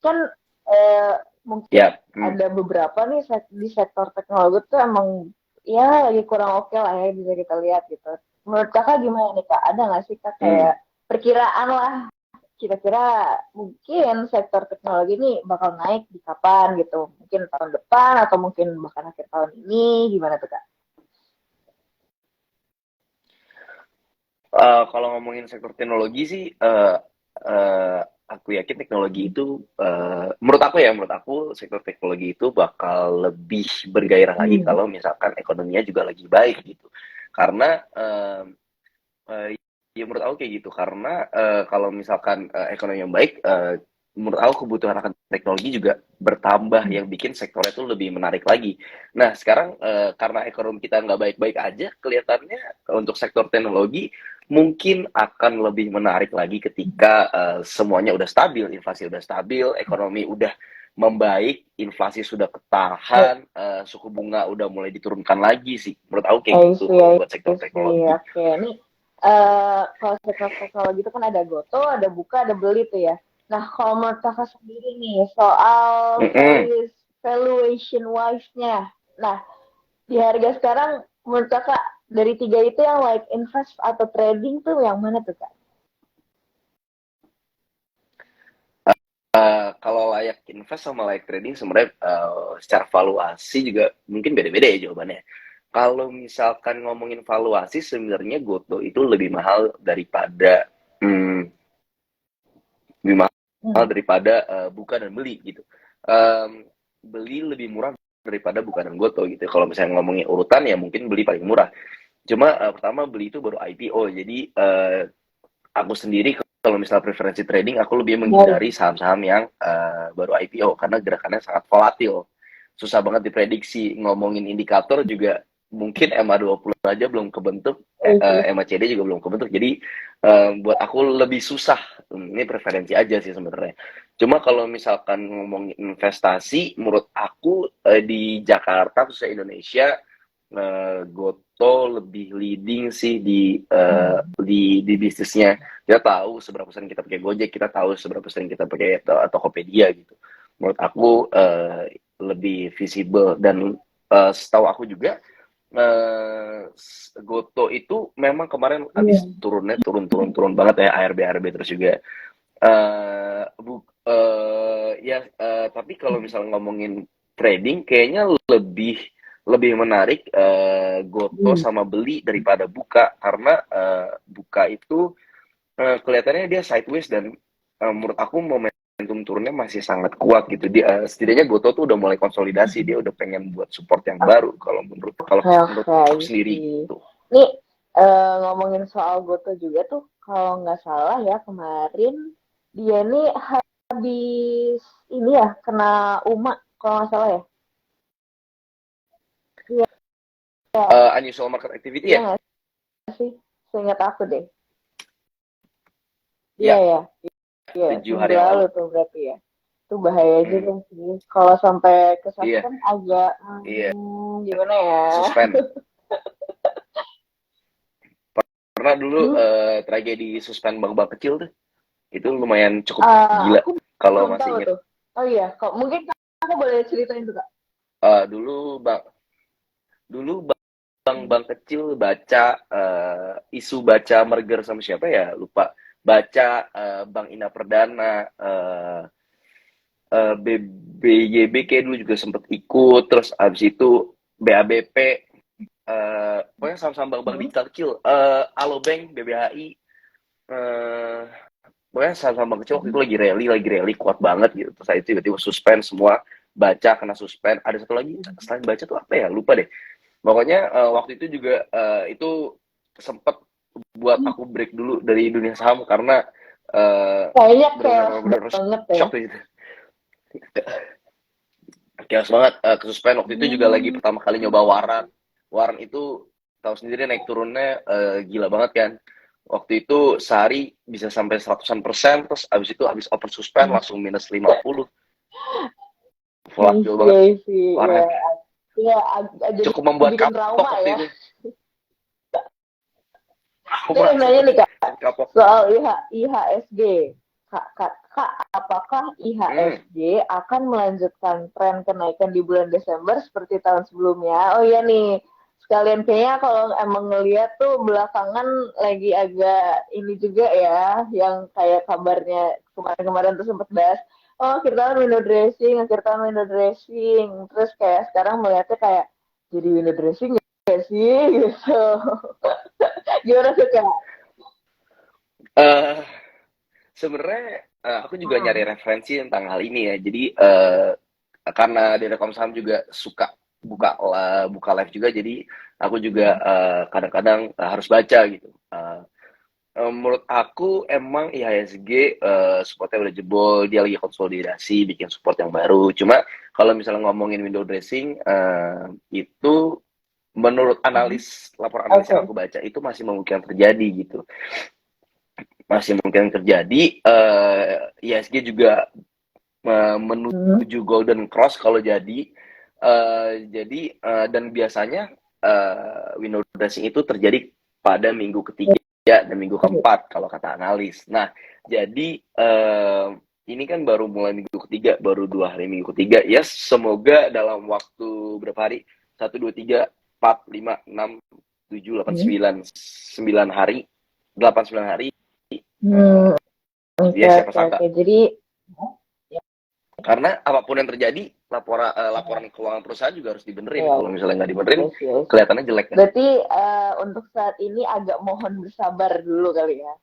kan mungkin Ya, ada beberapa nih di sektor teknologi tuh emang ya lagi kurang oke lah ya bisa kita lihat gitu. Menurut kakak gimana nih kak? Ada nggak sih kak hmm. kayak perkiraan lah kira-kira mungkin sektor teknologi ini bakal naik di kapan gitu? Mungkin tahun depan atau mungkin bahkan akhir tahun ini gimana tuh kak? Kalau ngomongin sektor teknologi sih, aku yakin teknologi itu, menurut aku sektor teknologi itu bakal lebih bergairah lagi Hmm. kalau misalkan ekonominya juga lagi baik gitu. Karena ya menurut aku kayak gitu karena kalau misalkan ekonomi yang baik, menurut aku kebutuhan akan teknologi juga bertambah yang bikin sektornya itu lebih menarik lagi. Nah sekarang karena ekonomi kita nggak baik-baik aja, kelihatannya untuk sektor teknologi mungkin akan lebih menarik lagi ketika semuanya udah stabil, inflasi udah stabil, ekonomi udah membaik, inflasi sudah ketahan, suku bunga udah mulai diturunkan lagi sih. Menurut aku kayak I gitu see, kalau I buat sektor see. teknologi. Oke, ini kalau sektor teknologi itu kan ada Goto, ada Buka, ada Beli tuh ya. Nah, kalau menurut kakak sendiri nih soal Mm-mm. valuation wise-nya, nah di harga sekarang menurut kakak dari tiga itu yang like invest atau trading tuh yang mana tuh kak? Kalau layak invest sama layak trading sebenarnya secara valuasi juga mungkin beda-beda ya jawabannya. Kalau misalkan ngomongin valuasi sebenarnya Goto itu lebih mahal daripada hmm, lebih mahal Hmm. daripada Buka dan Beli gitu. Um, Beli lebih murah daripada Buka dan Goto gitu. Kalau misalnya ngomongin urutan ya mungkin Beli paling murah. Cuma pertama Beli itu baru IPO jadi aku sendiri kalau misalnya preferensi trading aku lebih Baik. menghindari saham-saham yang baru IPO karena gerakannya sangat volatil. Susah banget diprediksi. Ngomongin indikator juga mungkin MA20 aja belum kebentuk, I see. MACD juga belum kebentuk. Jadi buat aku lebih susah. Ini preferensi aja sih sebenarnya. Cuma kalau misalkan ngomongin investasi, menurut aku di Jakarta khususnya Indonesia Goto lebih leading sih di bisnisnya. Kita tahu seberapa sering kita pakai Gojek, kita tahu seberapa sering kita pakai Tokopedia gitu. Menurut aku lebih visible dan setahu aku juga Goto itu memang kemarin Iya. abis turunnya turun banget ya ARB terus juga ya tapi kalau misalnya ngomongin trading kayaknya lebih lebih menarik Goto Hmm. sama Beli daripada Buka karena Buka itu kelihatannya dia sideways dan menurut aku momentum turunnya masih sangat kuat gitu. Dia setidaknya Goto tuh udah mulai konsolidasi, dia udah pengen buat support yang baru kalau Oke, menurut oke, aku I sendiri see. gitu. Nih, ngomongin soal Goto juga tuh, kalau nggak salah ya kemarin dia nih habis ini ya kena UMA kalau nggak salah ya. Iya, Unusual market activity iya ya? nggak sih? Seingat aku deh. Iya Ya, ya, iya 7 hari minggu yang lalu lalu. tuh berarti ya. Itu bahaya Hmm, juga sih. Kalau sampai ke iya, suspend agak iya, gimana ya? suspend. Pernah dulu Hmm, tragedi suspend bank-bank kecil tuh. Itu lumayan cukup gila aku kalau belum tahu masih inget. tuh. Oh iya, kok mungkin kamu boleh ceritain tuh kak? Dulu dulu bank-bank kecil baca isu baca merger sama siapa ya lupa baca Bank Ina Perdana BYB kayak dulu juga sempet ikut terus abis itu BABP pokoknya saham-saham bank-bank Hmm. digital kecil Alobank BBHI eh, pokoknya saham-saham bank kecil waktu itu lagi rally kuat banget gitu terus saya tiba-tiba suspend semua baca kena suspend ada satu lagi selain baca tuh apa ya lupa deh pokoknya waktu itu juga itu sempet buat aku break dulu dari dunia saham karena Kayaknya chaos benar-benar banget ya. shock gitu. Chaos banget kesuspend waktu itu juga lagi Hmm. pertama kali nyoba waran. Waran itu tahu sendiri naik turunnya gila banget kan. Waktu itu sehari bisa sampai 100% terus abis itu abis open suspend langsung minus 50. Volatil banget I see. Ya, waran. ya jadi Cukup membuat bikin kapok trauma waktu ya. itu. Aku Nih mah nanya sempet nih kak, kapok. soal IHSG. Kak, apakah Hmm. IHSG akan melanjutkan tren kenaikan di bulan Desember seperti tahun sebelumnya? Oh iya nih, sekalian kayaknya kalau emang ngeliat tuh belakangan lagi agak ini juga ya, yang kayak kabarnya kemarin-kemarin tuh sempat bahas, oh akhir tahun window dressing, akhir tahun window dressing, terus kayak sekarang melihatnya kayak jadi window dressing gak sih gitu. Gimana tuh Kak? Eh, Sebenarnya aku juga nyari Hmm. referensi tentang hal ini ya. Jadi karena di Rekomsaham juga suka buka live juga, jadi aku juga kadang-kadang harus baca gitu. Menurut aku emang IHSG supportnya udah jebol, dia lagi konsolidasi, bikin support yang baru. Cuma kalau misalnya ngomongin window dressing, itu menurut laporan analis yang Oke. aku baca itu masih memungkinkan terjadi gitu. Masih mungkin terjadi. IHSG juga Hmm. menuju golden cross kalau dan biasanya window dressing itu terjadi pada minggu ketiga dan minggu keempat kalau kata analis. Nah, jadi ini kan baru mulai minggu ketiga, baru 2 hari minggu ketiga. Ya, semoga dalam waktu berapa hari? 1, 2, 3, 4, 5, 6, 7, 8, 9 9 hari, Hmm. eh, Oke, ya siapa oke, sangka. oke. Jadi, ya, Karena apapun yang terjadi, laporan keuangan perusahaan juga harus dibenerin. ya, Kalau misalnya nggak dibenerin, yes, yes. kelihatannya jelek kan. Berarti untuk saat ini agak mohon bersabar dulu kali ya.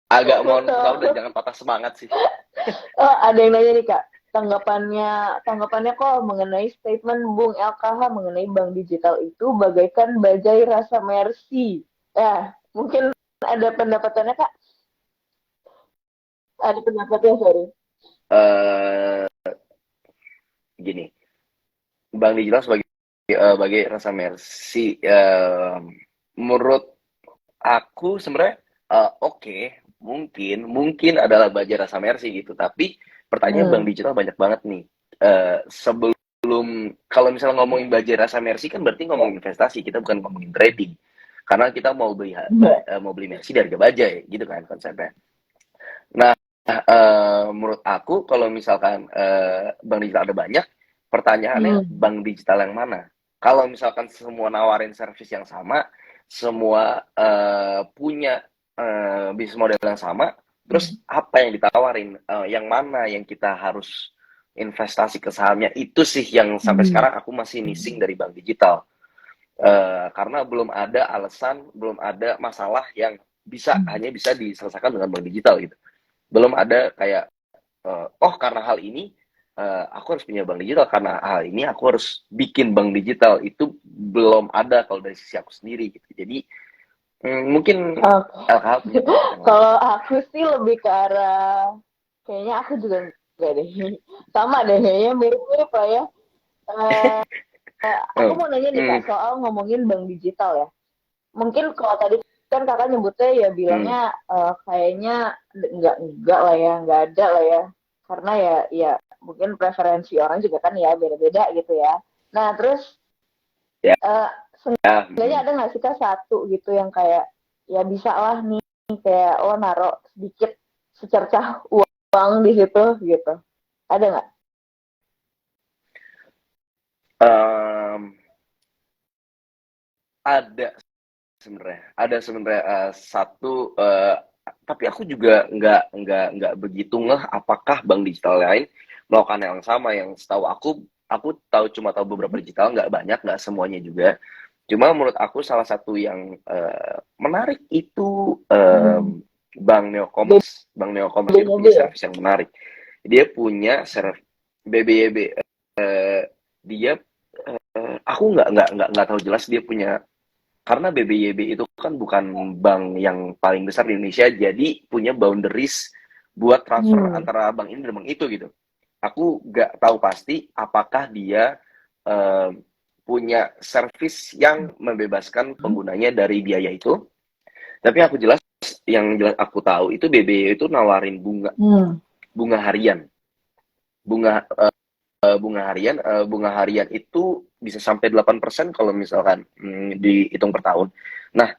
Agak mohon bersabar dan Betul. jangan patah semangat sih. Oh, ada yang nanya nih Kak, tanggapannya kok mengenai statement Bung LKH mengenai bank digital itu bagaikan bajai rasa mercy. Ya, mungkin ada pendapatannya Kak? Ada pendapatnya, sorry. eh Gini, bank digital sebagai rasa mercy. Menurut aku sebenarnya oke, mungkin adalah baja rasa mercy gitu. Tapi pertanyaan bank Hmm. digital banyak banget nih. Sebelum kalau misalnya ngomongin baja rasa mercy kan berarti ngomongin investasi, kita bukan ngomongin trading. Karena kita mau beli mercy dari harga bajai gitu kan konsepnya. Nah, menurut aku kalau misalkan bank digital ada banyak, pertanyaannya Hmm. bank digital yang mana? Kalau misalkan semua nawarin service yang sama, semua punya bisnis model yang sama, terus apa yang ditawarin? Yang mana yang kita harus investasi ke sahamnya? Itu sih yang sampai Hmm. sekarang aku masih missing dari bank digital. Karena belum ada alasan, belum ada masalah yang hanya bisa diselesaikan dengan bank digital gitu. Belum ada kayak oh karena hal ini aku harus punya bank digital, karena hal ini aku harus bikin bank digital. Itu belum ada kalau dari sisi aku sendiri gitu. Jadi mungkin Oke. LKH punya pendapat yang lain. Kalau aku sih lebih ke arah, kayaknya aku juga enggak deh. Sama deh, kayaknya mirip-mirip lah ya. Eh, aku Hmm. mau nanya nih Kak, Hmm. soal ngomongin bank digital ya. Mungkin kalau tadi kan Kakak nyebutnya ya Hmm. bilangnya kayaknya enggak lah ya, enggak ada lah ya. Karena ya mungkin preferensi orang juga kan ya beda-beda gitu ya. Nah, terus Ya. eh seenggaknya Hmm. ada nggak sih Kak satu gitu yang kayak ya bisa lah nih kayak naro sedikit secercah uang di situ gitu. Ada nggak? Um, ada sebenarnya satu, tapi aku juga nggak begitu ngeh apakah bank digital lain melakukan hal yang sama. Yang setahu aku cuma tahu beberapa digital, nggak banyak, nggak semuanya juga. Cuma menurut aku salah satu yang menarik itu Hmm. Bank Neocommerce. Bank Neocommerce itu BNB punya ya? service yang menarik. Dia punya service BBYB. Dia aku nggak tahu jelas dia punya, karena BBYB itu kan bukan bank yang paling besar di Indonesia, jadi punya boundaries buat transfer Hmm. antara bank ini dan bank itu gitu. Aku nggak tahu pasti apakah dia eh, punya service yang membebaskan penggunanya dari biaya itu. Tapi yang jelas aku tahu itu BBY itu nawarin Hmm. bunga harian, bunga bunga harian itu bisa sampai 8% kalau misalkan dihitung per tahun. Nah,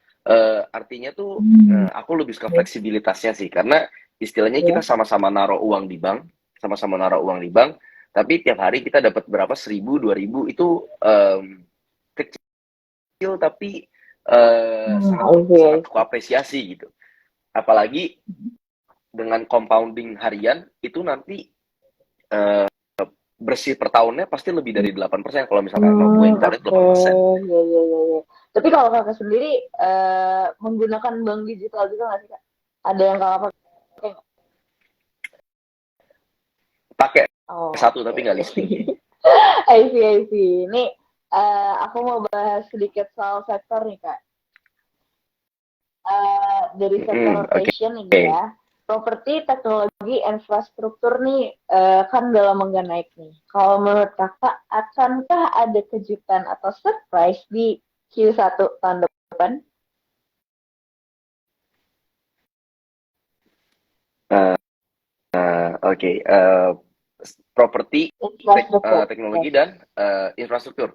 artinya tuh Hmm. aku lebih suka fleksibilitasnya sih, karena Istilahnya kita Iya. sama-sama naruh uang di bank, sama-sama naruh uang di bank, tapi tiap hari kita dapat berapa, 1.000, 2.000 itu kecil tapi sangat I see, I sangat aku see. apresiasi gitu. Apalagi dengan compounding harian itu nanti bersih per tahunnya pasti lebih dari 8% kalau misalkan emang bunga yang kita lihat Oke. 8%. Ya, ya, ya, ya. Tapi kalau kakak sendiri menggunakan bank digital juga nggak sih, Kak? Ada yang kakak pakai? Pakai Oh, satu oke. tapi nggak listing sih. I see, I see. Ini aku mau bahas sedikit soal sektor nih, Kak. Dari sektor Oke. fashion ini ya, properti, teknologi, infrastruktur nih kan udah lama nggak naik nih. Kalau menurut kakak, akankah ada kejutan atau surprise di Q1 tahun depan? Uh, Oke, properti, Infrastruktur. teknologi Yes. dan infrastruktur.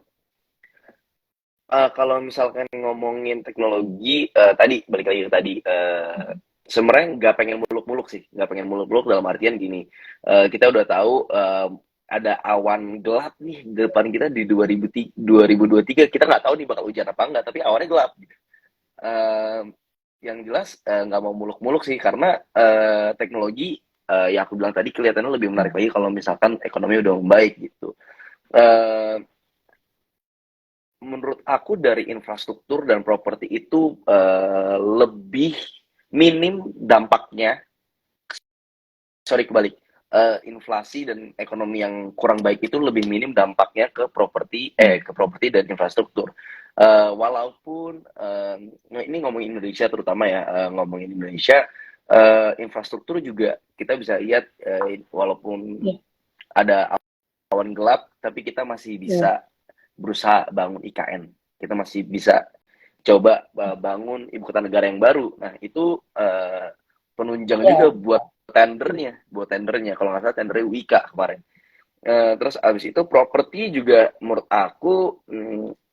Kalau misalkan ngomongin teknologi, tadi balik lagi ke tadi, sebenarnya nggak pengen muluk-muluk sih, nggak pengen muluk-muluk dalam artian gini, kita udah tahu ada awan gelap nih di depan kita di 2023, kita nggak tahu nih bakal hujan apa enggak, tapi awannya gelap. Uh, yang jelas nggak mau muluk-muluk sih, karena teknologi yang aku bilang tadi kelihatannya lebih menarik lagi kalau misalkan ekonomi udah membaik gitu. Uh, Menurut aku dari infrastruktur dan properti itu lebih minim dampaknya. Sorry, kebalik. Inflasi dan ekonomi yang kurang baik itu lebih minim dampaknya ke properti dan infrastruktur. Walaupun ini ngomongin Indonesia terutama ya, ngomongin Indonesia, infrastruktur juga kita bisa lihat, walaupun Yeah. ada awan gelap, tapi kita masih Yeah. bisa berusaha bangun IKN. Kita masih bisa coba bangun ibu kota negara yang baru. Nah, itu penunjang juga Yeah. buat tendernya. Kalau nggak salah tendernya Wika kemarin. Terus abis itu properti juga menurut aku,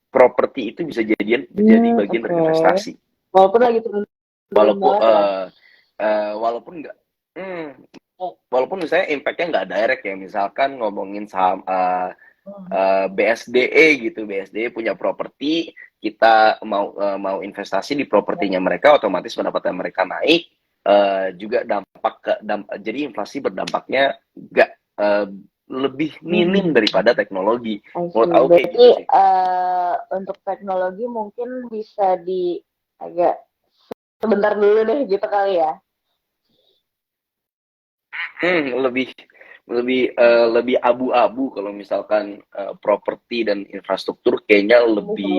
properti itu bisa jadi bagian Oke. dari investasi. Walaupun lagi turun Walaupun banget ya. walaupun nggak, hmm, Oh. walaupun misalnya impactnya nggak direct ya, misalkan ngomongin saham Hmm. BSDE gitu, BSDE punya properti, kita mau investasi di propertinya mereka, otomatis pendapatan mereka naik, juga jadi inflasi berdampaknya nggak lebih minim daripada teknologi. I Menurut see. aku kayak Berarti gitu sih. untuk teknologi mungkin bisa di agak sebentar dulu deh gitu kali ya. Lebih lebih lebih abu-abu kalau misalkan properti dan infrastruktur kayaknya Lebih solid. lebih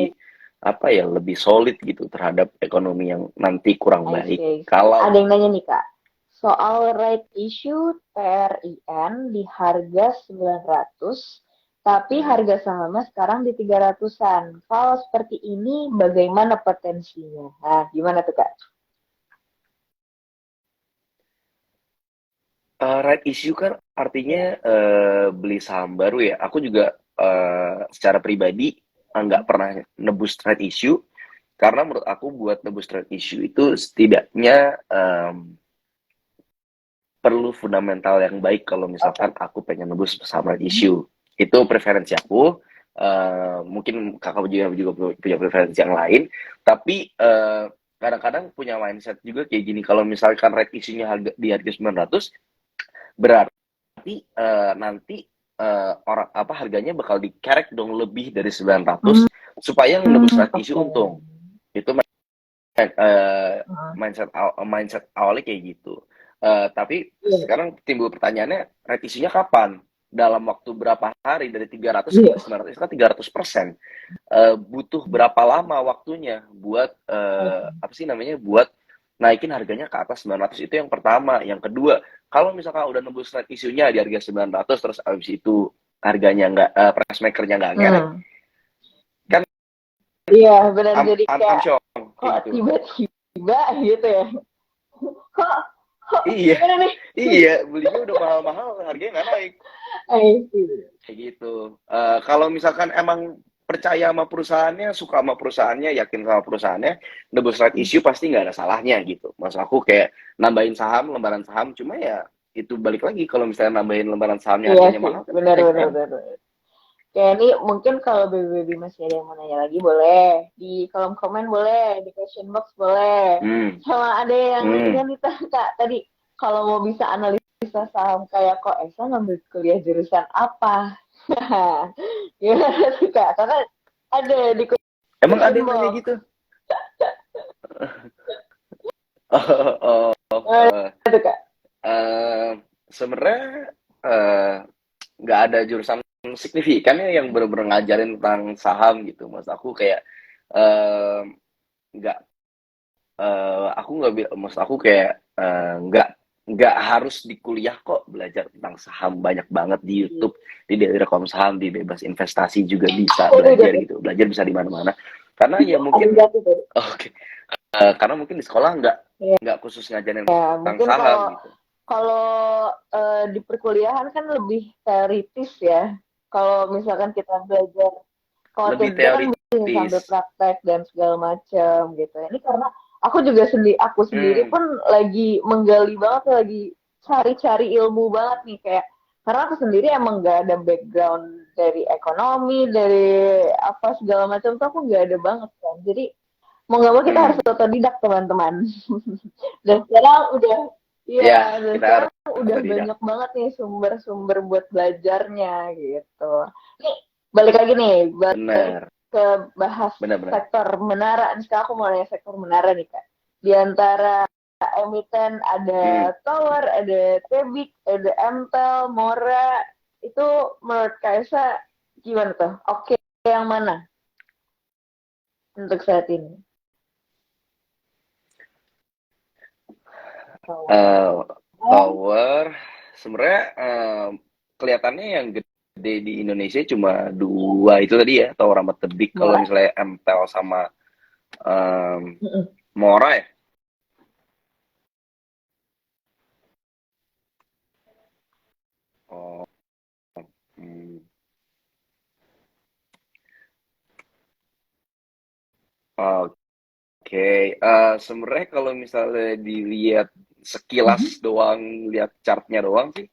apa ya, lebih solid gitu terhadap ekonomi yang nanti kurang I see, baik. I see. Ada Kalau yang nanya nih Kak, soal right issue TRIN di harga 900, tapi harga sahamnya sekarang di 300-an. Kalau seperti ini bagaimana potensinya? Nah, gimana tuh Kak? right issue kan artinya Ya. beli saham baru ya. Aku juga secara pribadi nggak pernah nebus right issue, karena menurut aku buat nebus right issue itu setidaknya perlu fundamental yang baik kalau misalkan Oke. aku pengen nebus saham right issue. Itu preferensi aku. Mungkin kakak juga punya preferensi yang lain, tapi kadang-kadang punya mindset juga kayak gini, kalau misalkan right issue-nya di harga 900, berarti nanti orang apa harganya bakal dikerek dong lebih dari 900 supaya nebus right issue Oke. untung. Itu Ah, mindset mindset awalnya kayak gitu. Tapi iya. sekarang timbul pertanyaannya, right issue-nya kapan? Dalam waktu berapa hari dari 300 ke Iya. 900? Itu kan 300%. Butuh berapa lama waktunya buat Oke. apa sih namanya? Buat naikin harganya ke atas 900, itu yang pertama. Yang kedua, kalau misalkan udah nembus right issue-nya di harga 900 terus abis itu harganya nggak, price maker-nya nggak ngerek, Hmm. kan Iya, benar jadi I'm kayak shock kayak kok gitu. tiba-tiba gitu ya. Kok kok Iya, gimana nih? iya, belinya udah mahal-mahal, harganya nggak naik. I see. Kayak gitu. Kalau misalkan emang percaya sama perusahaannya, suka sama perusahaannya, yakin sama perusahaannya, nebus right issue pasti nggak ada salahnya gitu. Maksud aku kayak nambahin saham, lembaran saham, cuma ya itu balik lagi kalau misalnya nambahin lembaran sahamnya Iya harganya sih, mahal kan benar sayang benar kan. benar. Kayak ini mungkin kalau baby masih ada yang mau nanya lagi boleh di kolom komen, boleh di question box boleh. Hmm, Sama ada yang ini hmm. kan kita kak tadi kalau mau bisa analisa saham kayak kok Esa ngambil kuliah jurusan apa? Gimana sih kak? Karena ada di Emang ada question yang nanya box. gitu? Oh, Gimana tuh kak? eh, sebenarnya eh, nggak ada jurusan signifikan ya yang bener-bener ngajarin tentang saham gitu. Mas aku kayak eh, nggak aku nggak maksud aku kayak nggak harus di kuliah kok belajar tentang saham banyak banget di YouTube, di Daily Rekom Saham, di Bebas Investasi juga bisa Aduh, belajar gitu. Belajar bisa di mana-mana. Karena ya ada mungkin jatuh tadi. oke, karena mungkin di sekolah Ya, nggak khusus ngajarin tentang mungkin saham kalau gitu. kalau di perkuliahan kan lebih teoritis ya. Kalau misalkan kita belajar, kalau Lebih tidak kan bisa teoritis. sambil praktek dan segala macam gitu. Ini karena aku sendiri Hmm, pun lagi menggali banget, lagi cari-cari ilmu banget nih kayak karena aku sendiri emang nggak ada background dari ekonomi, dari apa segala macam tuh aku nggak ada banget kan. Jadi mau nggak mau kita harus hmm. otodidak teman-teman. Dan sekarang udah, Ya, iya, dan kita sekarang harus udah otodidak. banyak banget nih sumber-sumber buat belajarnya gitu. Nih, balik lagi nih, balik Benar, ke bahas benar-benar. sektor menara. Nih, sekarang aku mau nanya sektor menara nih, Kak. Di antara emiten Hmm. ada Tower, ada Tebik, ada Emtel, Mora. Itu menurut Kaisa gimana tuh? Oke, yang mana untuk saat ini? Tower. Eh, Tower sebenarnya kelihatannya yang gede di Indonesia cuma dua itu tadi ya, Tower sama Tebik. Kalau Mora? misalnya MTEL sama Mora ya. Oh, hmm. Oke. Sebenarnya kalau misalnya dilihat sekilas doang, lihat chartnya doang sih,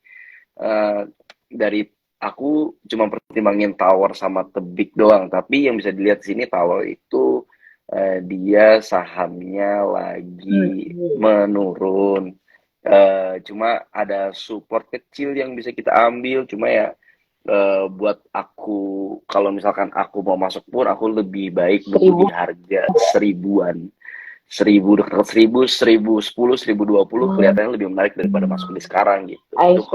eh, dari aku cuma pertimbangin Tower sama Tebik doang, tapi yang bisa dilihat di sini Tower itu dia sahamnya lagi menurun. Cuma ada support kecil yang bisa kita ambil, cuma ya buat aku kalau misalkan aku mau masuk pun aku lebih baik nunggu di 1.000. harga seribuan. 1000 dekat 1000, 1010, 1020 Hmm, kelihatannya lebih menarik daripada masuk di sekarang gitu. I Itu see.